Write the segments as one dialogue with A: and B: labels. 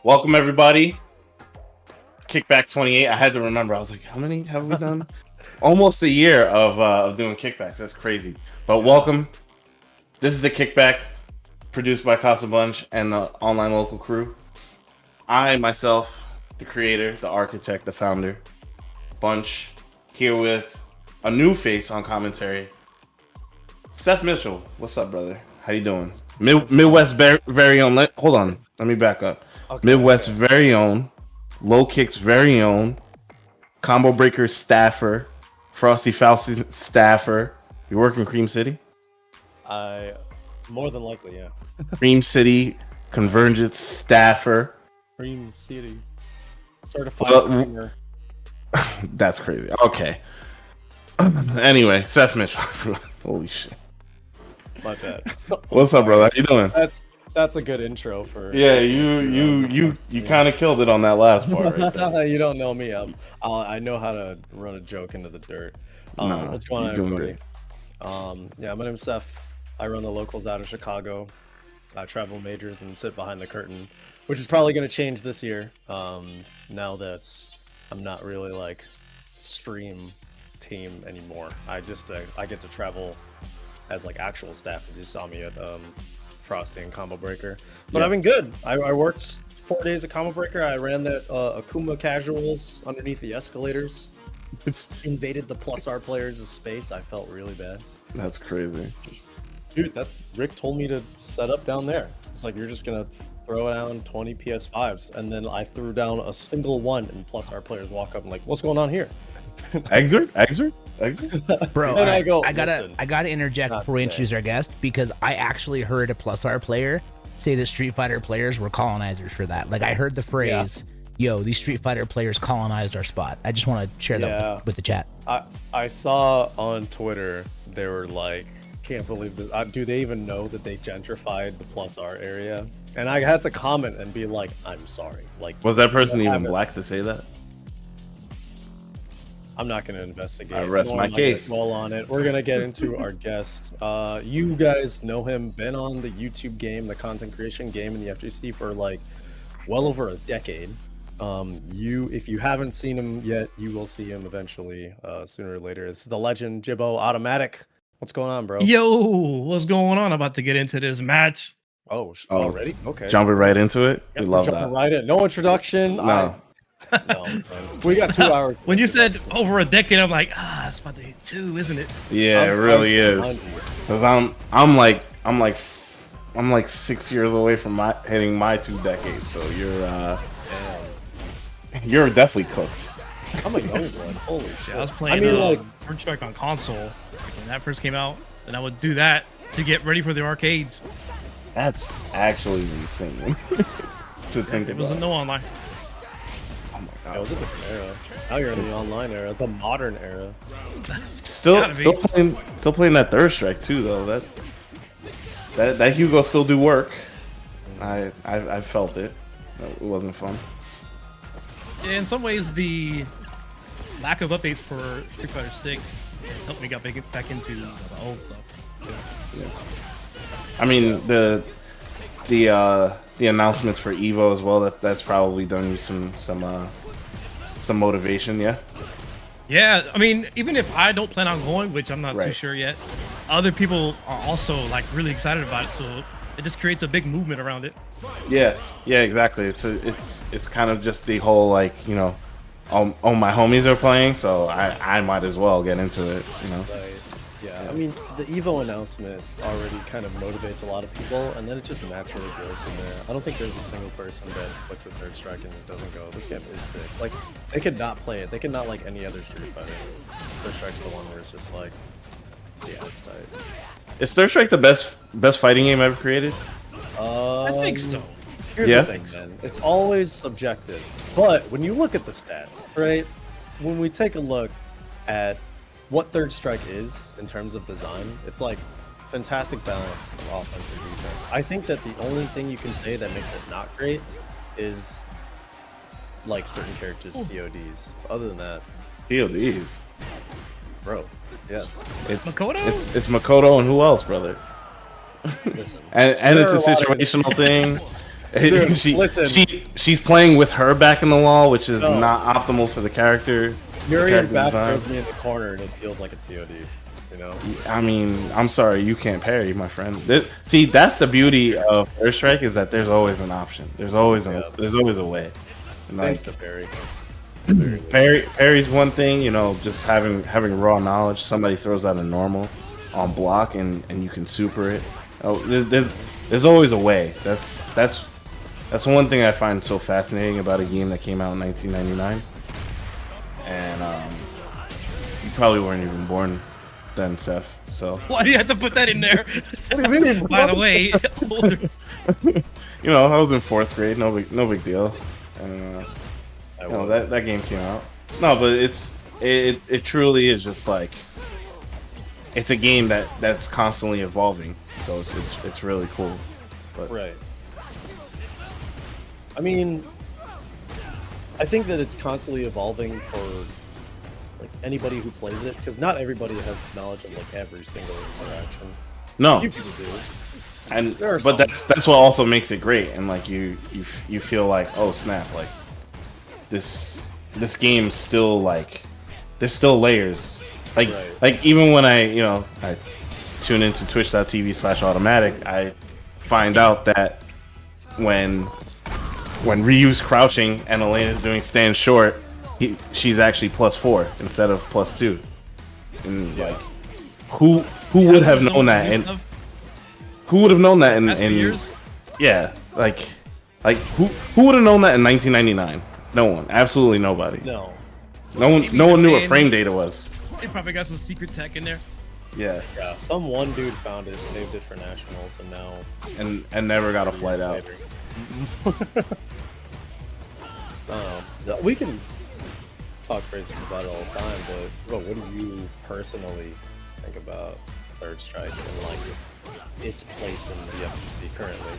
A: Welcome everybody. Kickback 28. I had to remember. I was like, how many have we done? Almost a year of doing kickbacks. That's crazy. But welcome. This is the Kickback, produced by Casabunch and the online local crew. I myself, the creator, the architect, the founder, Bunch, here with a new face on commentary. Steph Mitchell, what's up, brother? How you doing? Midwest very own. Hold on, let me back up. Okay, Midwest very own, Low Kick's very own, Combo Breaker staffer, Frosty Fauci staffer. You work in Cream City?
B: More than likely, yeah.
A: Cream City Convergence staffer.
B: Cream City certified creamer.
A: That's crazy. Okay. Anyway, Seth Mitchell. Holy shit.
B: My bad.
A: What's up, brother? How you doing?
B: That's a good intro for.
A: Yeah, you kind of killed it on that last part. Right there.
B: You don't know me. I know how to run a joke into the dirt. What's going on, everybody? Yeah, my name's Seth. I run the locals out of Chicago. I travel majors and sit behind the curtain, which is probably going to change this year. Now that I'm not really like stream team anymore. I get to travel as like actual staff, as you saw me at Frosty and Combo Breaker. But yeah. I've been good. I worked 4 days at Combo Breaker. I ran that Akuma casuals underneath the escalators. It's invaded the plus R players' space. I felt really bad.
A: That's crazy.
B: Dude, Rick told me to set up down there. It's like, you're just gonna throw down 20 PS5s, and then I threw down a single one, and plus our players walk up and like, what's going on here?
A: Exert?
C: Bro,
B: and
C: I gotta interject before we introduce our guest, because I actually heard a plus R player say that Street Fighter players were colonizers for that. Like, I heard the phrase, yo, these Street Fighter players colonized our spot. I just want to share that with the chat.
B: I saw on Twitter, they were like, can't believe this. Do they even know that they gentrified the plus R area? And I had to comment and be like, I'm sorry. Like,
A: was that person even black to say that?
B: I'm not going to investigate.
A: I rest my case.
B: Well on it. We're going to get into our guest. You guys know him, been on the YouTube game, the content creation game in the FGC for like well over a decade. If you haven't seen him yet, you will see him eventually, sooner or later. It's the legend Jibbo AutoMattock. What's going on, bro?
D: Yo, what's going on? About to get into this match.
B: Oh, already? Okay.
A: Jumping right into it. We love that.
B: Right in. No introduction.
A: No.
B: No, we got 2 hours.
D: When you said over a decade, I'm like, it's about to hit 2, isn't it?
A: Yeah, it really is. Because I'm like 6 years away from hitting my 2 decades. So you're definitely cooked.
B: I'm a young one. Holy shit!
D: I was playing First Strike on console when that first came out, and I would do that to get ready for the arcades.
A: That's actually insane to think about.
D: It wasn't no online.
B: Oh my god, it was a different era. Now you're in the online era, the modern era.
A: Still playing that Third Strike too, though. That Hugo still do work. I felt it. It wasn't fun.
D: In some ways, the lack of updates for Street Fighter 6 has helped me get back into the old stuff.
A: Yeah. I mean, the announcements for Evo as well. That's probably done you some motivation. Yeah.
D: Yeah, I mean, even if I don't plan on going, which I'm not too sure yet, other people are also like really excited about it. So it just creates a big movement around it.
A: Yeah, exactly. It's kind of just the whole like, you know, all my homies are playing, so I might as well get into it, you know.
B: Right. Yeah. I mean, the Evo announcement already kind of motivates a lot of people, and then it just naturally goes from there. I don't think there's a single person that looks at Third Strike and doesn't go, this game is sick. Like, they could not play it. They could not like any other Street Fighter. Third Strike's the one where it's just like, yeah, it's tight.
A: Is Third Strike the best fighting game ever created?
D: I think so.
B: Here's the thing, man. It's always subjective. But when you look at the stats, right? When we take a look at what Third Strike is in terms of design, it's like fantastic balance of offense and defense. I think that the only thing you can say that makes it not great is like certain characters' TODs. Other than that,
A: TODs,
B: bro. Yes,
D: it's Makoto.
A: It's Makoto and who else, brother?
B: Listen,
A: and it's a situational thing.
B: Dude,
A: she's playing with her back in the wall, which is not optimal for the character.
B: Urian back throws me in the corner and it feels like a TOD. You know?
A: I mean, I'm sorry, you can't parry, my friend. See, that's the beauty of Third Strike, is that there's always an option. There's always a way. And
B: thanks to parry.
A: Parry's one thing, you know, just having raw knowledge. Somebody throws out a normal on block and you can super it. Oh, there's always a way. That's one thing I find so fascinating about a game that came out in 1999. And you probably weren't even born then, Seth. So
D: why do you have to put that in there?
A: What do you mean?
D: By the way,
A: you know, I was in 4th grade. No big deal. And you know, that game came out. No, but it truly is just like, it's a game that's constantly evolving. So it's really cool. But.
B: Right. I mean, I think that it's constantly evolving for like anybody who plays it, because not everybody has knowledge of like every single interaction.
A: No.
B: Few people do.
A: But that's what also makes it great, and like you feel like, oh snap, like this game's still like, there's still layers. Like even when I tune into twitch.tv/AutoMattock, I find out that when Ryu's crouching and Elena's doing stand short, she's actually +4 instead of +2. And like, who would have known that? And who would have known that in
D: years?
A: Yeah, like who would have known that in 1999? No one, absolutely nobody.
B: No
A: one knew what frame data was.
D: They probably got some secret tech in there.
A: Yeah.
B: Some one dude found it, saved it for nationals, and now
A: and never got a flight out.
B: We can talk phrases about it all the time, but what do you personally think about Third Strike and like its place in the FGC currently?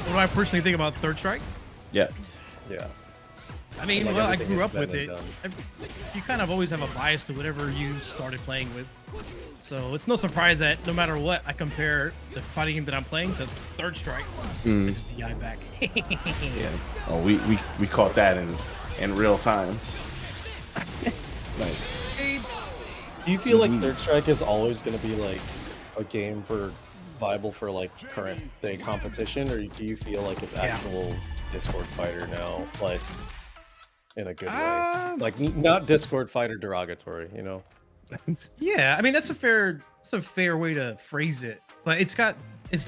D: What do I personally think about Third Strike?
A: Yeah.
D: I mean,
B: like
D: well, I grew up with it.
B: done.
D: You kind of always have a bias to whatever you started playing with. So it's no surprise that no matter what, I compare the fighting game that I'm playing to Third Strike. It's the eye back.
A: Yeah. Oh, we caught that in real time. Nice.
B: Do you feel like Third Strike is always going to be like a game viable for like current day competition, or do you feel like it's actual Discord fighter now, like in a good way, like not Discord fighter derogatory, you know?
D: Yeah, I mean that's a fair way to phrase it, but it's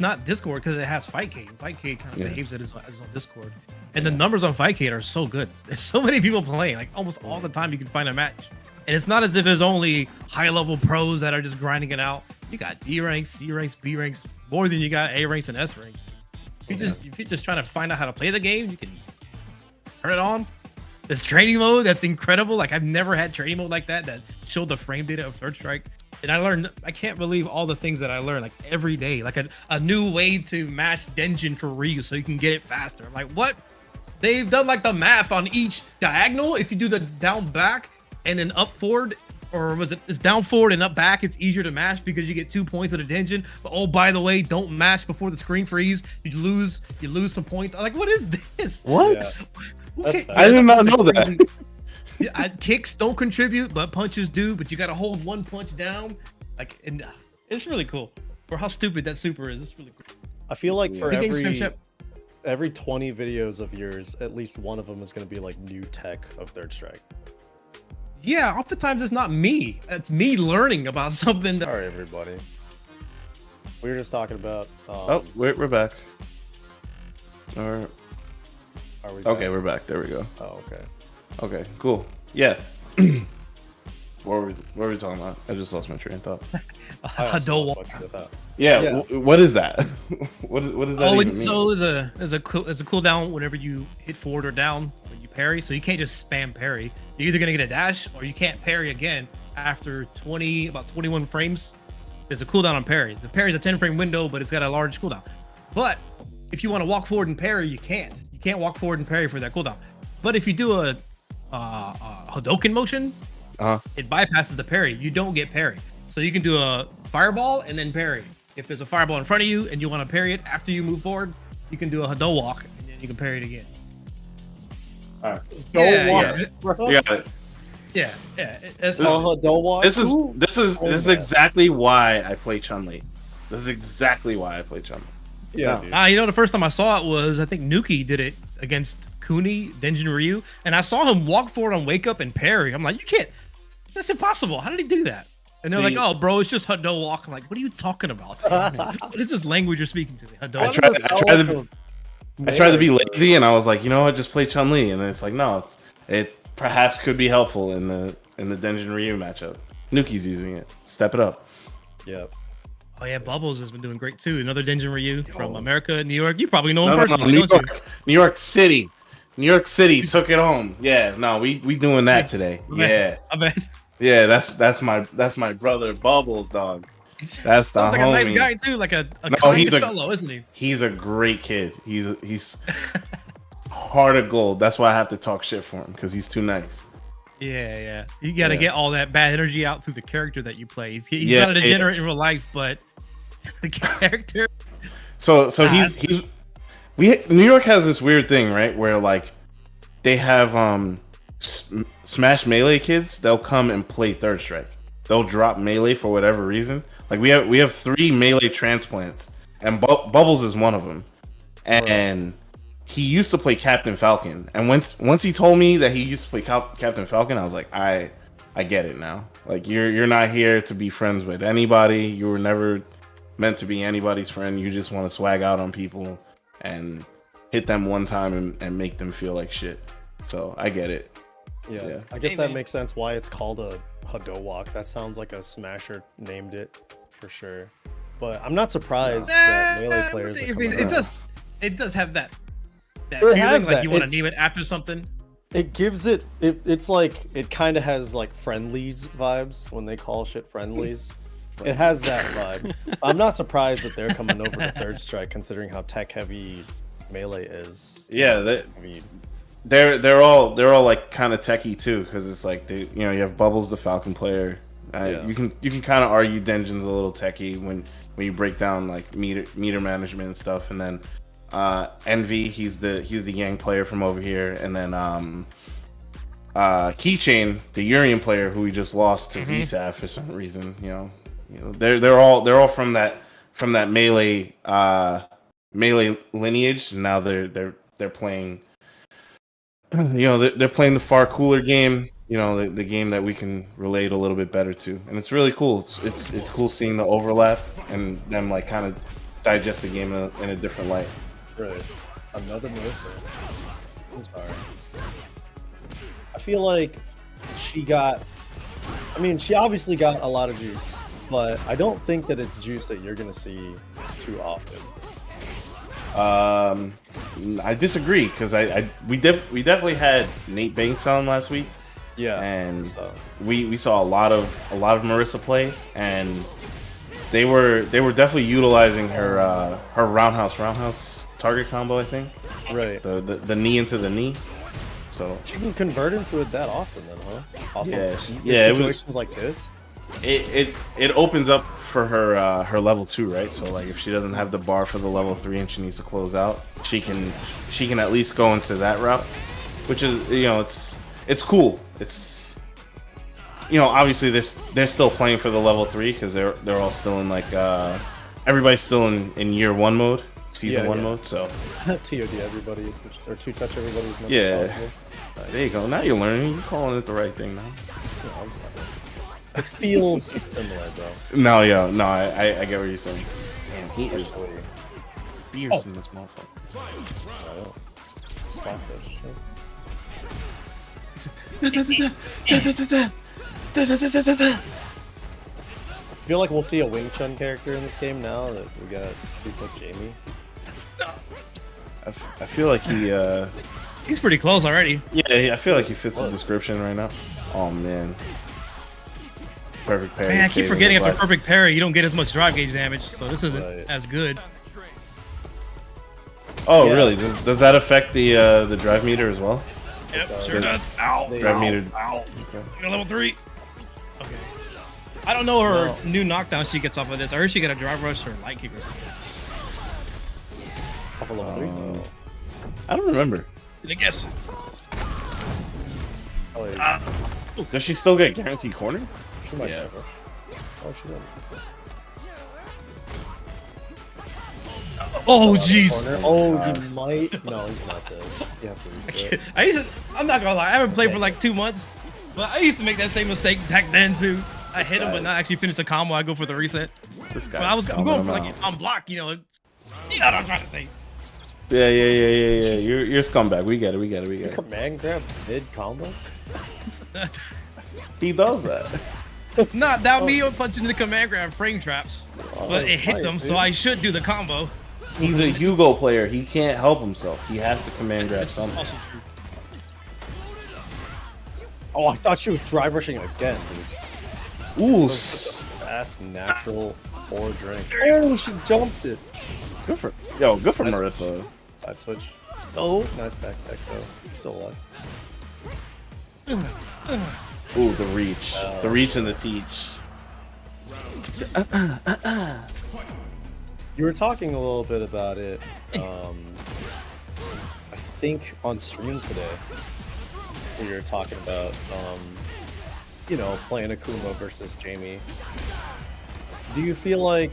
D: not Discord because it has Fightcade. Fightcade kind of behaves as on Discord, and the numbers on Fightcade are so good. There's so many people playing, like almost all the time you can find a match, and it's not as if there's only high level pros that are just grinding it out. You got D ranks, C ranks, B ranks, more than you got A ranks and S ranks. If you're just trying to find out how to play the game, you can turn it on. This training mode, that's incredible. Like I've never had training mode like that showed the frame data of Third Strike. And I can't believe all the things that I learn like every day. Like a new way to mash Denjin for Ryu so you can get it faster. I'm like, what? They've done like the math on each diagonal. If you do the down back and then up forward, or it's down forward and up back, it's easier to mash because you get 2 points of the Denjin. But oh, by the way, don't mash before the screen freeze. You lose some points. I'm like, what is this?
A: What?
B: Yeah.
A: I did not know that.
D: Kicks don't contribute, but punches do. But you got to hold one punch down. Like, and it's really cool. For how stupid that super is, it's really cool.
B: I feel like for
D: The
B: every 20 videos of yours, at least one of them is going to be like new tech of Third Strike.
D: Yeah, oftentimes it's not me. It's me learning about something.
B: All right, everybody. We were just talking about.
A: We're back. Are
B: we back?
A: Okay, we're back. There we go.
B: Oh, okay.
A: Okay, cool. Yeah. What were we talking about? I just lost my train of thought. Yeah. What is that? what does that even mean?
D: So there's a cooldown whenever you hit forward or down when you parry. So you can't just spam parry. You're either gonna get a dash or you can't parry again after about 21 frames. There's a cooldown on parry. The parry is a 10 frame window, but it's got a large cooldown. But if you want to walk forward and parry, you can't. You can't walk forward and parry for that cooldown. But if you do a Hadouken motion, it bypasses the parry. You don't get parry. So you can do a fireball and then parry. if there's a fireball in front of you and you want to parry it after you move forward, you can do a Hado walk and then you can parry it again.
A: All right.
B: You
A: got it.
D: Yeah. That's
B: Hado walk.
A: This is exactly why I play Chun-Li. This is exactly why I play Chun-Li.
B: Yeah.
D: You know, the first time I saw it was, I think Nuki did it against Kuni, Denjin Ryu, and I saw him walk forward on Wake Up and parry. I'm like, you can't. That's impossible. How did he do that? And they're like, oh, bro, it's just Hado walk. I'm like, what are you talking about? What is this language you're speaking to me? Hado.
A: I tried to be lazy, and I was like, you know what, just play Chun-Li. And then it's like, no, it perhaps could be helpful in the Denjin Ryu matchup. Nuki's using it. Step it up.
B: Yep.
D: Oh yeah, Bubbles has been doing great too. Another Denjin Ryu from America, New York. You probably know him personally.
A: New York City. New York City took it home. Yeah, no, we doing that today. Yeah,
D: I bet.
A: Yeah, that's my brother Bubbles, dog. That's the
D: Sounds like
A: homie.
D: a nice guy too, like a kind fellow, isn't he?
A: He's a great kid. He's heart of gold. That's why I have to talk shit for him, because he's too nice.
D: Yeah. You got to get all that bad energy out through the character that you play. He's not a degenerate in real life, but the character.
A: So New York has this weird thing, right? Where like they have Smash Melee kids. They'll come and play Third Strike. They'll drop Melee for whatever reason. Like we have 3 Melee transplants, and Bubbles is one of them. And he used to play Captain Falcon. And once he told me that he used to play Captain Falcon, I was like, I get it now. Like you're not here to be friends with anybody. You were never meant to be anybody's friend. You just want to swag out on people and hit them one time and make them feel like shit. So I get it.
B: Yeah. I guess that makes sense why it's called a Hado walk. That sounds like a Smasher named it for sure. But I'm not surprised that Melee players.
D: It does have that
B: feeling
D: like you want to name it after something.
B: It gives it's like it kind of has like friendlies vibes when they call shit friendlies. It has that vibe. I'm not surprised that they're coming over to Third Strike, considering how tech heavy Melee is.
A: Yeah, they're all like kind of techie too, because it's like you have Bubbles, the Falcon player. You can kind of argue Denjin's a little techie when you break down like meter management and stuff, and then Envy, he's the Yang player from over here, and then Keychain, the Urian player who we just lost to VSAF for some reason. They're all from that Melee lineage. And now they're playing. They're playing the far cooler game. The game that we can relate a little bit better to, and it's really cool. It's cool seeing the overlap and them like kind of digest the game in a different light.
B: Right. Another Melissa. I'm sorry. I feel like she obviously got a lot of juice, but I don't think that it's juice that you're gonna see too often.
A: I disagree, because we definitely had Nate Banks on last week.
B: Yeah.
A: And we saw a lot of Marissa play, and they were definitely utilizing her roundhouse target combo, I think.
B: Right.
A: The knee into the knee. So
B: she can convert into it that often then, huh?
A: Situations
B: like this.
A: It opens up for her level 2, right? So like if she doesn't have the bar for the level 3 and she needs to close out, she can at least go into that route, which is it's cool. It's obviously they're still playing for the level 3, because they're all still in like everybody's still in year 1 mode. Season 1 mode, so
B: TOD everybody is, or 2-touch everybody is.
A: Nice. There you go. Now you're learning. You're calling it the right thing now.
B: Yeah, I'm sorry. It feels similar, bro.
A: No, I get what you're saying. Damn, he is fierce in this motherfucker.
B: Stop this shit. I feel like we'll see a Wing Chun character in this game now that we got dudes like Jamie.
A: I feel like
D: he's pretty close already.
A: Yeah, I feel like he fits the description right now. Oh man, perfect parry.
D: Man, I keep forgetting after perfect parry, you don't get as much drive gauge damage, so this isn't as good.
A: Oh really? Does that affect the drive meter as well?
D: Yep, sure does. Ow!
A: Drive meter.
D: Ow! Okay. Level 3. Okay. I don't know her new knockdown she gets off of this. I heard she got a drive rush or light kick or something.
B: Off of level 3?
A: I don't remember.
D: I guess.
B: Oh, yeah.
A: Does she still get guaranteed corner?
B: She might have. Oh, she doesn't.
D: Oh, jeez.
B: Oh, he might. No, he's not dead. You have to reset.
D: I'm not gonna lie. I haven't played for like 2 months, but I used to make that same mistake back then too. I hit him, but not actually finish the combo. I go for the reset.
A: This guy.
D: I'm going for like on block. You know what I'm trying to say.
A: Yeah. You're a scumbag. We get it.
B: Command grab mid combo.
A: He does that.
D: Not that me punching the command grab frame traps, but it hit them, so I should do the combo.
A: He's a Hugo player. He can't help himself. He has to command grab something.
B: Oh, I thought she was drive rushing again, dude.
A: Ooh.
B: Fast, natural, 4 drinks. Oh, she jumped it.
A: Good for Marissa.
B: Side switch. Oh, nice back tech though. Still alive.
A: Ooh, the reach. The reach and the teach.
B: You were talking a little bit about it, I think on stream today. We were talking about, playing Akuma versus Jamie. Do you feel like,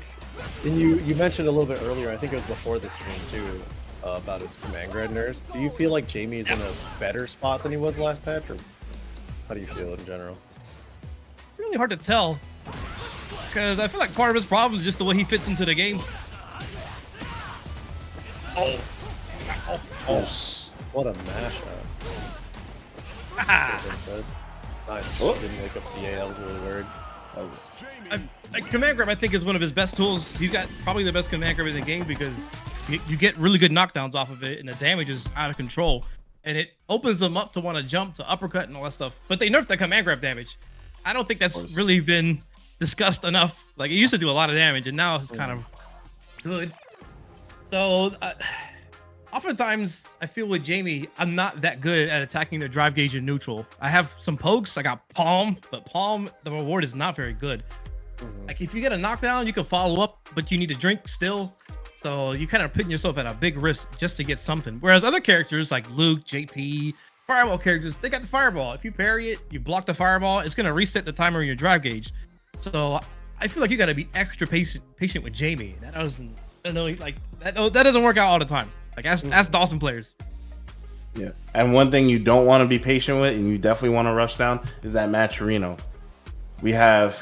B: and you mentioned a little bit earlier, I think it was before the stream too, about his command grab nerfs. Do you feel like Jamie's in a better spot than he was last patch, or how do you feel in general?
D: Really hard to tell, because I feel like part of his problem is just the way he fits into the game. Oh.
B: What a mashup. Nice.
A: Oh.
B: Didn't wake up CA, that was really weird.
D: Command grab, I think, is one of his best tools. He's got probably the best command grab in the game because you get really good knockdowns off of it, and the damage is out of control. And it opens them up to want to jump, to uppercut, and all that stuff. But they nerfed the command grab damage. I don't think that's really been discussed enough. Like, it used to do a lot of damage, and now it's kind of good. So, oftentimes, I feel with Jamie, I'm not that good at attacking the drive gauge in neutral. I have some pokes. I got Palm, but Palm, the reward is not very good. Like, if you get a knockdown, you can follow up, but you need to drink still. So you kind of putting yourself at a big risk just to get something. Whereas other characters like Luke, JP, Fireball characters, they got the Fireball. If you parry it, you block the Fireball, it's going to reset the timer in your drive gauge. So I feel like you got to be extra patient with Jamie. That doesn't, I don't know, like that doesn't work out all the time. Like ask Dawson players.
A: Yeah, and one thing you don't want to be patient with, and you definitely want to rush down, is that Matcherino. We have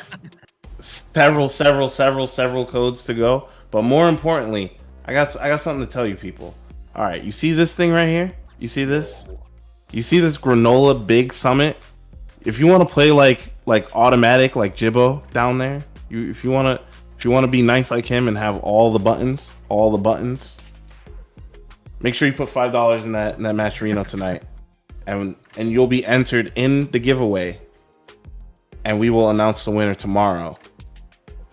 A: several codes to go, but more importantly, I got something to tell you people. All right, you see this thing right here? You see this? You see this Granola Big Summit? If you want to play like AutoMattock, like Jibbo down there, if you want to be nice like him and have all the buttons, make sure you put $5 in that Matcherino tonight, and you'll be entered in the giveaway, and we will announce the winner tomorrow.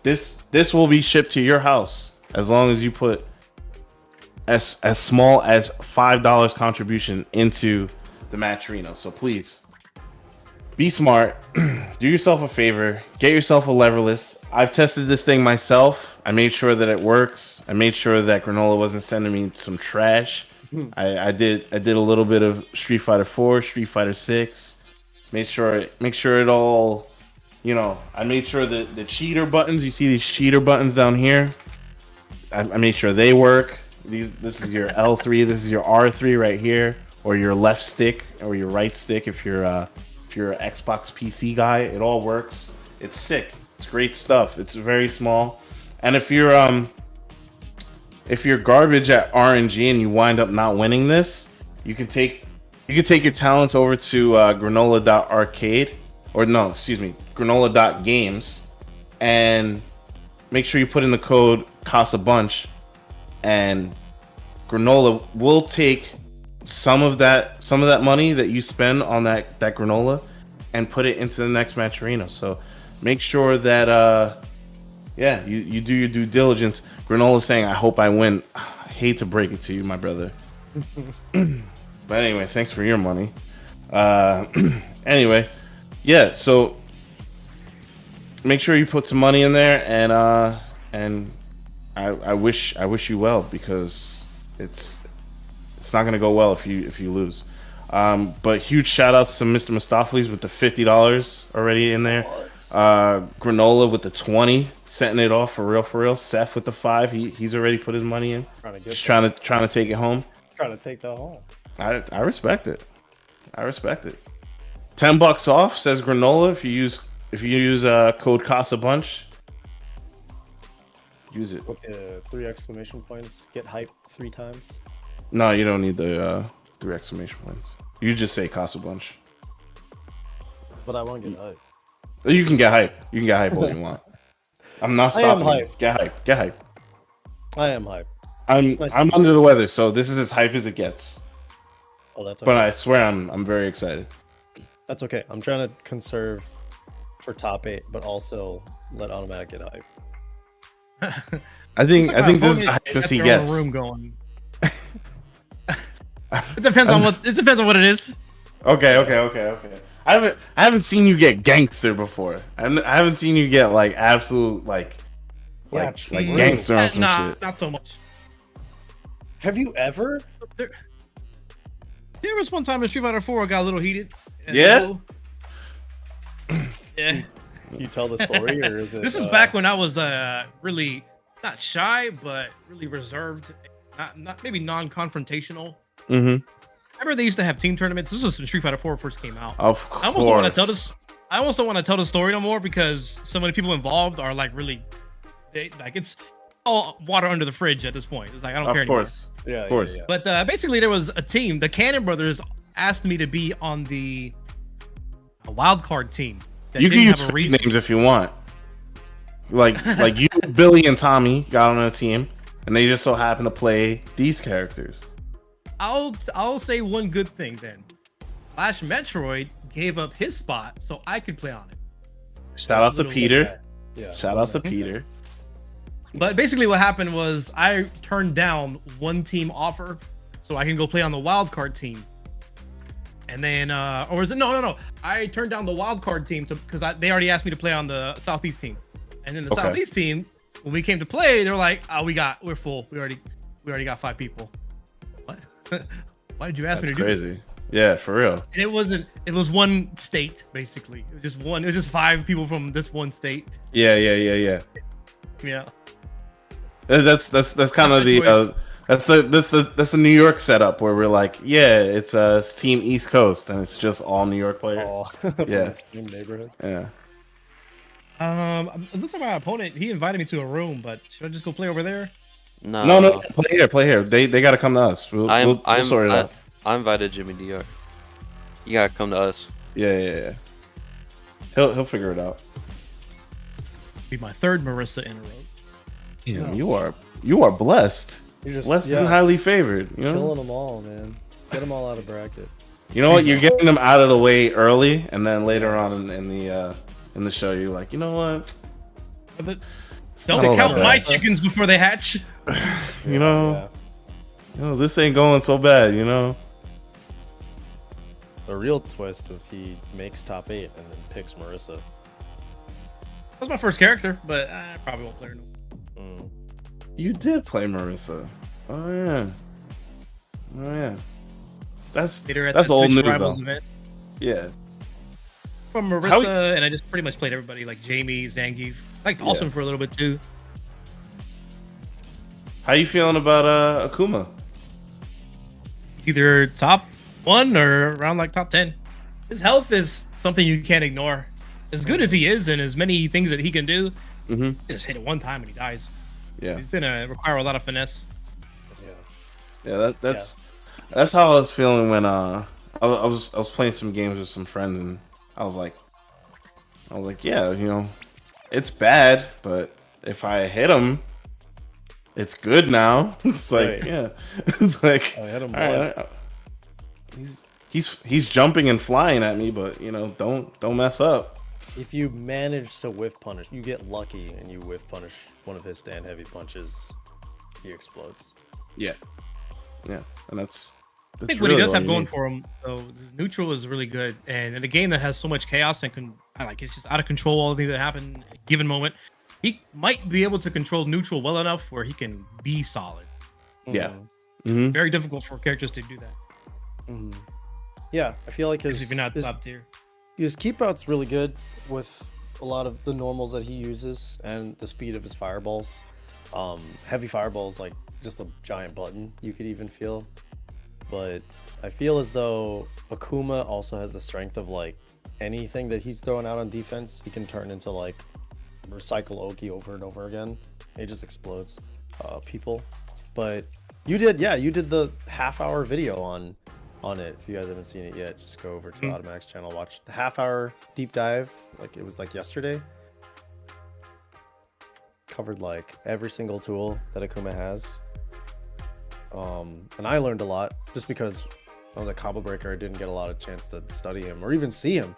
A: This will be shipped to your house as long as you put as small as $5 contribution into the Matcherino. So please be smart. Do yourself a favor. Get yourself a leverless. I've tested this thing myself. I made sure that it works. I made sure that Granola wasn't sending me some trash. I did a little bit of Street Fighter 4, Street Fighter 6. Make sure it all, I made sure that the cheater buttons, you see these cheater buttons down here, I made sure they work. This is your L3, this is your R3 right here, or your left stick or your right stick if you're an Xbox PC guy. It all works. It's sick. It's great stuff. It's very small. And if you're garbage at RNG and you wind up not winning this, you can take your talents over to granola.arcade, or no, excuse me, granola.games, and make sure you put in the code Casabunch, and Granola will take some of that money that you spend on that granola and put it into the next Matcherino. So make sure that you do your due diligence. Granola's saying, I hope I win. I hate to break it to you, my brother. But anyway, thanks for your money. Anyway, yeah, so make sure you put some money in there, and I wish you well, because it's not gonna go well if you lose. But huge shout outs to Mr. Mustaflis with the $50 already in there. Granola with the 20, setting it off for real. Seth with the 5, he's already put his money in. Trying to take it home.
B: Trying to take that home.
A: I respect it. $10 off, says Granola. If you use code Casabunch, use it.
B: With 3 exclamation points, get hype 3 times.
A: No, you don't need the 3 exclamation points. You just say Casabunch.
B: But I want to get hype.
A: You can get hype. You can get hype all you want. I'm not stopping you. Get hype.
B: I am hype.
A: I'm under the weather, so this is as hype as it gets.
B: Oh, that's okay.
A: But I swear I'm very excited.
B: That's okay. I'm trying to conserve for top 8, but also let AutoMattock get hype.
A: I think this is the hypest he gets.
D: Room going. It depends on what it is.
A: Okay. I haven't seen you get gangster before. I haven't seen you get like absolute like gangster on some shit.
D: Not so much.
B: Have you ever?
D: There was one time in Street Fighter 4 I got a little heated.
A: Yeah.
B: Can you tell the story, or is it?
D: This is back when I was really not shy, but really reserved, not maybe non-confrontational.
A: Mm-hmm.
D: Remember they used to have team tournaments. This was when Street Fighter 4 first came out.
A: Of course.
D: I almost don't want to tell this. I almost don't want to tell the story no more, because so many people involved are like really, it's all water under the fridge at this point. It's like I don't care anymore.
B: Yeah,
A: of course.
B: Yeah.
D: But basically, there was a team. The Cannon Brothers asked me to be on the wild card team.
A: You can use fake names if you want. Like you, Billy, and Tommy got on a team, and they just so happen to play these characters.
D: I'll say one good thing then. Flash Metroid gave up his spot so I could play on it.
A: Shout out to Peter.
B: Yeah.
A: Shout out to Peter.
D: But basically what happened was I turned down one team offer so I can go play on the wild card team. And then or is it no. I turned down the wild card team because they already asked me to play on the Southeast team. And then the Southeast team, when we came to play, they were like, "Oh, we're full. We already got 5 people." What? Why did you ask me to do this?
A: Crazy. Yeah, for real.
D: And it was one state, basically. It was just 5 people from this one state.
A: Yeah.
D: Yeah.
A: That's kind of the that's the New York setup where we're like, yeah, it's Team East Coast, and it's just all New York players. Yeah.
B: Same neighborhood.
A: Yeah.
D: It looks like my opponent, he invited me to a room, but should I just go play over there?
A: No. Play here. They got to come to us. We'll sort it out.
E: I invited Jimmy DR. You gotta come to us.
A: Yeah. He'll figure it out.
D: Be my 3rd Marissa in a row.
A: Yeah, you are blessed.
B: You're just
A: blessed and highly favored. You know?
B: Killing them all, man. Get them all out of bracket.
A: You know what? You're getting them out of the way early, and then later on in the show, you're like, you know what?
D: Don't count my chickens before they hatch.
A: You know, this ain't going so bad. You know.
B: The real twist is he makes top 8 and then picks Marissa.
D: That's my first character, but I probably won't play her no.
A: You did play Marissa. Oh yeah. That's old news though.
D: Event.
A: Yeah.
D: From Marissa, and I just pretty much played everybody like Jamie, Zangief. I liked Awesome for a little bit too.
A: How you feeling about Akuma?
D: Either top 1 or around like top 10. His health is something you can't ignore. As good as he is, and as many things that he can do, just hit it one time and he dies.
A: Yeah,
D: it's gonna require a lot of finesse.
A: That's how I was feeling when I was playing some games with some friends, and I was like, yeah, you know, it's bad, but if I hit him, it's good now. It's like, yeah, it's like,
B: I hit him once.
A: He's jumping and flying at me, but you know, don't mess up.
B: If you manage to whiff punish, you get lucky and you whiff punish one of his stand heavy punches, he explodes.
A: Yeah, and that's
D: I think what he does have going for him, though, his neutral is really good, and in a game that has so much chaos and can I like it's just out of control. All the things that happen at a given moment. He might be able to control neutral well enough where he can be solid.
A: Yeah.
D: Very difficult for characters to do that.
B: Yeah, I feel like
D: if you're not top tier.
B: His keep out's really good with a lot of the normals that he uses and the speed of his fireballs. Heavy fireballs like just a giant button you could even feel. But I feel as though Akuma also has the strength of like anything that he's throwing out on defense, he can turn into like recycle Oki over and over again. It just explodes people. But you did the half-hour video on it. If you guys haven't seen it yet, just go over to AutoMattock's channel, watch the half-hour deep dive. Like it was like yesterday. Covered like every single tool that Akuma has. And I learned a lot just because I was a combo breaker. I didn't get a lot of chance to study him or even see him.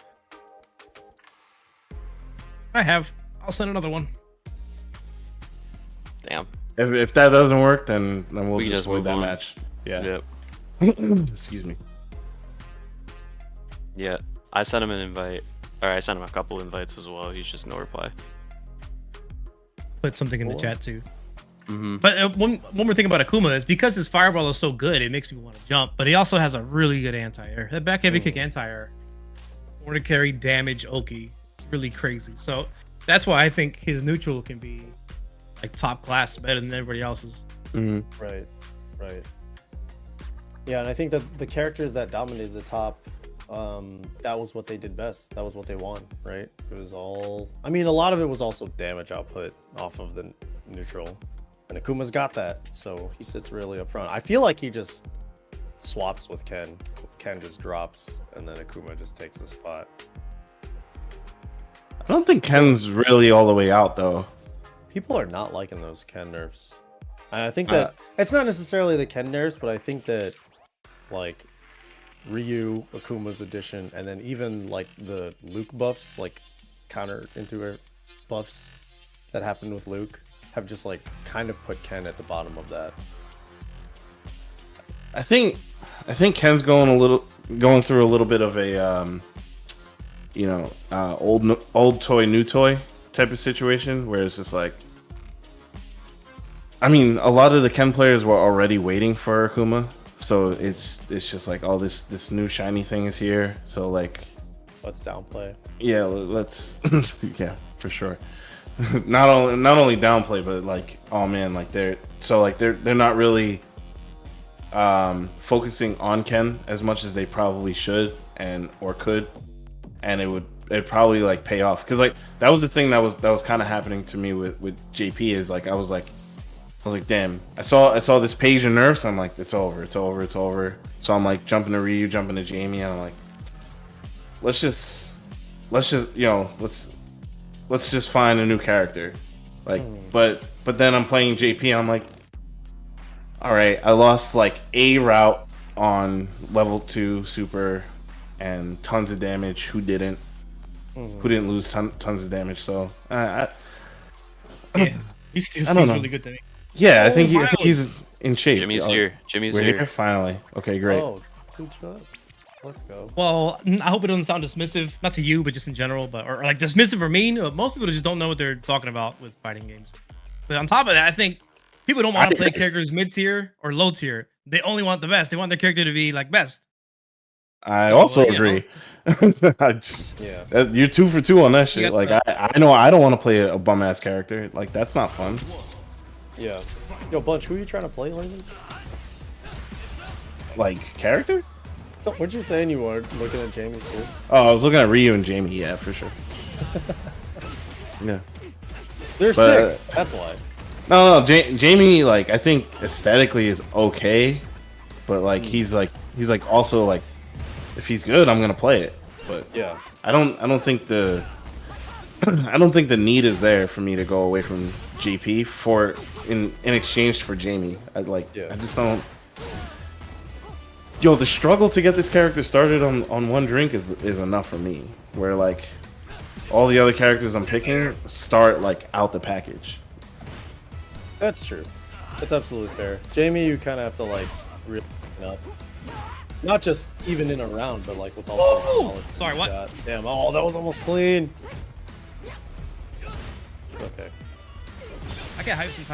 D: I have. I'll send another one.
E: Damn.
A: If that doesn't work, then we'll
E: We
A: just avoid that
E: on.
A: match. Yeah.
E: Yep.
A: Excuse me.
E: Yeah. I sent him an invite. Or I sent him a couple invites as well. He's just no reply.
D: Put something in the chat too.
E: Mm-hmm.
D: But one more thing about Akuma is because his fireball is so good, it makes people want to jump. But he also has a really good anti-air. That back heavy kick anti-air, order carry damage Oki, really crazy. So that's why I think his neutral can be like top class, better than everybody else's.
B: Right. Yeah, and I think that the characters that dominated the top, that was what they did best. That was what they won, right? It was all. I mean, a lot of it was also damage output off of the neutral. And Akuma's got that, so he sits really up front. I feel like he just swaps with Ken. Ken just drops, and then Akuma just takes the spot.
A: I don't think Ken's really all the way out, though.
B: People are not liking those Ken nerfs. I think that it's not necessarily the Ken nerfs, but I think that, like, Ryu, Akuma's addition, and then even, like, the Luke buffs, like, counter into buffs that happened with Luke, have just like kind of put Ken at the bottom of that.
A: I think Ken's going through a little bit of a old toy new toy type of situation where it's just like, I mean, a lot of the Ken players were already waiting for Akuma, so it's just like, oh, this new shiny thing is here, so like,
B: let's downplay.
A: Yeah, let's yeah, for sure. not only downplay, but like, oh man, like they're not really focusing on Ken as much as they probably should or could, and it'd probably like pay off, because like that was the thing that was kind of happening to me with JP, is like I was like damn, I saw this page of nerfs, I'm like, it's over. So I'm like jumping to Ryu, jumping to Jamie, and I'm like, let's just let's just find a new character, like. But then I'm playing JP, I'm like, all right, I lost like a route on level 2 super and tons of damage. Who didn't lose tons of damage? So
D: yeah, he still seems really good to me.
A: Yeah, I think he's in shape.
E: Jimmy's here.
A: We're here finally. Okay, great.
B: Oh, good job. Let's go.
D: Well, I hope it doesn't sound dismissive, not to you, but just in general, or like dismissive or mean. Most people just don't know what they're talking about with fighting games. But on top of that, I think people don't want to play characters mid-tier or low-tier. They only want the best. They want their character to be like best.
A: I also agree.
B: Yeah,
A: you're 2 for 2 on that shit. Like I know I don't want to play a bum ass character. Like that's not fun.
B: Yeah. Yo, Bunch, who are you trying to play, Lincoln?
A: Like character?
B: What'd you say? You were looking at Jamie too?
A: Oh, I was looking at Ryu and Jamie. Yeah, for sure. Yeah,
B: they're sick. That's why.
A: No, Jamie. Like I think aesthetically is okay, but like he's like also like, if he's good, I'm gonna play it. But
B: yeah,
A: I don't think the need is there for me to go away from JP in exchange for Jamie. I just don't. Yo, the struggle to get this character started on one drink is enough for me. Where like all the other characters I'm picking start like out the package.
B: That's true. That's absolutely fair. Jamie, you kind of have to like really up. Not just even in a round, but like with also the knowledge that
D: Sorry,
B: he's
D: what?
B: got. Damn, oh, that was almost clean. It's okay.
D: I get hyped sometimes.